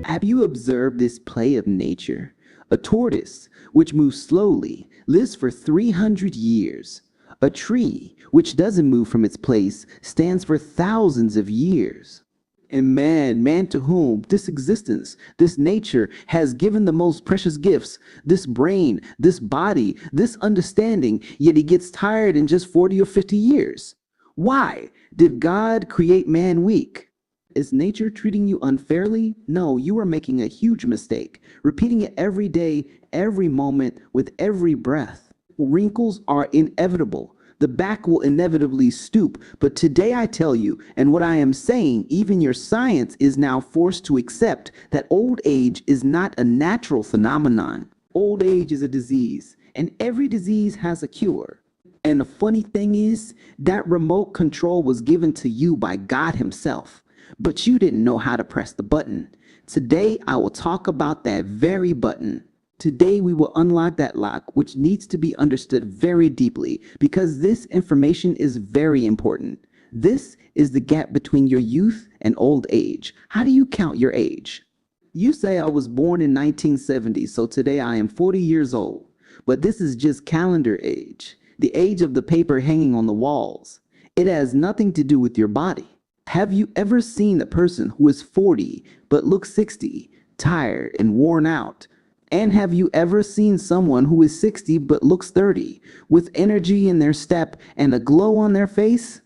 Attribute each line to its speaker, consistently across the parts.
Speaker 1: Have you observed this play of nature? A tortoise, which moves slowly, lives for 300 years. A tree, which doesn't move from its place, stands for thousands of years. And man to whom this existence, this nature has given the most precious gifts, this brain, this body, this understanding, yet he gets tired in just 40 or 50 years. Why? Did God create man weak? Is nature treating you unfairly? No, you are making a huge mistake, repeating it every day, every moment, with every breath. Wrinkles are inevitable. The back will inevitably stoop, but today I tell you, and what I am saying, even your science is now forced to accept that old age is not a natural phenomenon. Old age is a disease, and every disease has a cure. And the funny thing is, that remote control was given to you by God Himself, but you didn't know how to press the button. Today I will talk about that very button. Today we will unlock that lock, which needs to be understood very deeply because this information is very important. This is the gap between your youth and old age. How do you count your age? You say I was born in 1970, so today I am 40 years old. But this is just calendar age, the age of the paper hanging on the walls. It has nothing to do with your body. Have you ever seen a person who is 40 but looks 60, tired and worn out? And have you ever seen someone who is 60 but looks 30, with energy in their step and a glow on their face?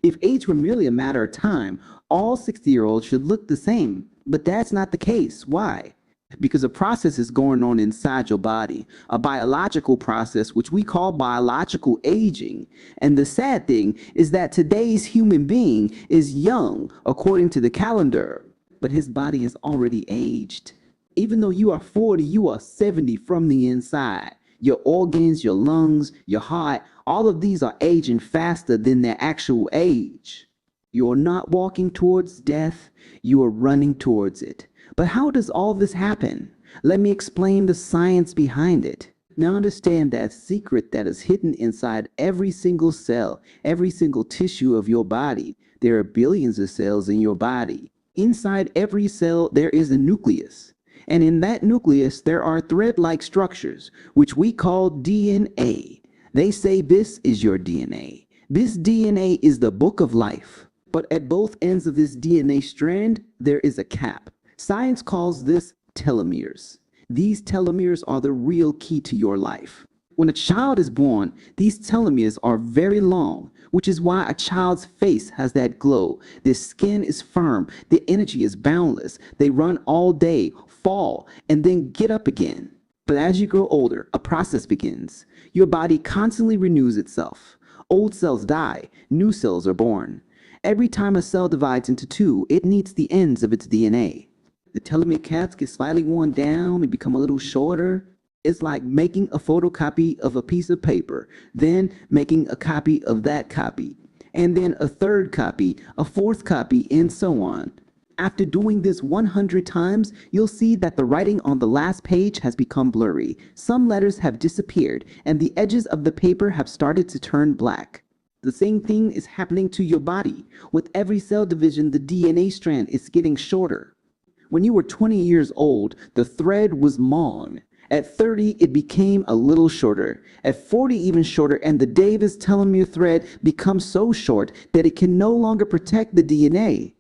Speaker 1: If age were merely a matter of time, all 60-year-olds should look the same. But that's not the case. Why? Because a process is going on inside your body, a biological process which we call biological aging. And the sad thing is that today's human being is young according to the calendar, but his body is already aged. Even though you are 40, you are 70 from the inside. Your organs, your lungs, your heart, all of these are aging faster than their actual age. You are not walking towards death, you are running towards it. But how does all this happen? Let me explain the science behind it. Now understand that secret that is hidden inside every single cell, every single tissue of your body. There are billions of cells in your body. Inside every cell, there is a nucleus. And in that nucleus, there are thread-like structures, which we call DNA. They say this is your DNA. This DNA is the book of life. But at both ends of this DNA strand, there is a cap. Science calls this telomeres. These telomeres are the real key to your life. When a child is born, these telomeres are very long, which is why a child's face has that glow. Their skin is firm, their energy is boundless. They run all day, fall, and then get up again. But as you grow older, a process begins. Your body constantly renews itself. Old cells die, new cells are born. Every time a cell divides into two, it needs the ends of its DNA. The telomere caps get slightly worn down and become a little shorter. It's like making a photocopy of a piece of paper, then making a copy of that copy, and then a third copy, a fourth copy, and so on. After doing this 100 times, you'll see that the writing on the last page has become blurry. Some letters have disappeared, and the edges of the paper have started to turn black. The same thing is happening to your body. With every cell division, the DNA strand is getting shorter. When you were 20 years old, the thread was long. At 30, it became a little shorter. At 40, even shorter, and the Davis telomere thread becomes so short that it can no longer protect the DNA.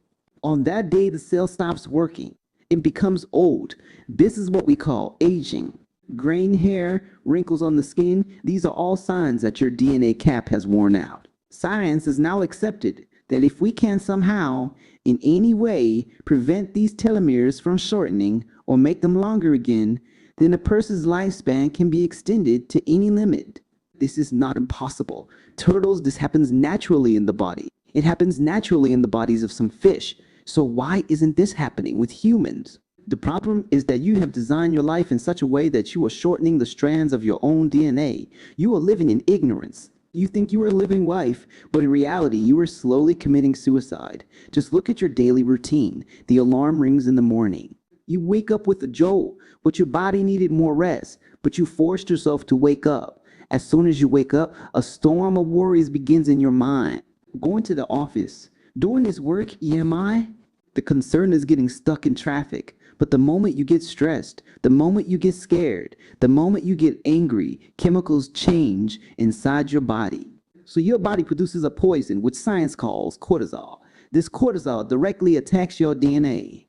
Speaker 1: On that day, the cell stops working. It becomes old. This is what we call aging. Graying hair, wrinkles on the skin, these are all signs that your DNA cap has worn out. Science has now accepted that if we can somehow, in any way, prevent these telomeres from shortening or make them longer again, then a person's lifespan can be extended to any limit. This is not impossible. Turtles, this happens naturally in the body. It happens naturally in the bodies of some fish. So why isn't this happening with humans? The problem is that you have designed your life in such a way that you are shortening the strands of your own DNA. You are living in ignorance. You think you are living life, but in reality, you are slowly committing suicide. Just look at your daily routine. The alarm rings in the morning. You wake up with a jolt, but your body needed more rest, but you forced yourself to wake up. As soon as you wake up, a storm of worries begins in your mind. Going to the office, doing this work, EMI, the concern is getting stuck in traffic. But the moment you get stressed, the moment you get scared, the moment you get angry, chemicals change inside your body. So your body produces a poison which science calls cortisol. This cortisol directly attacks your DNA.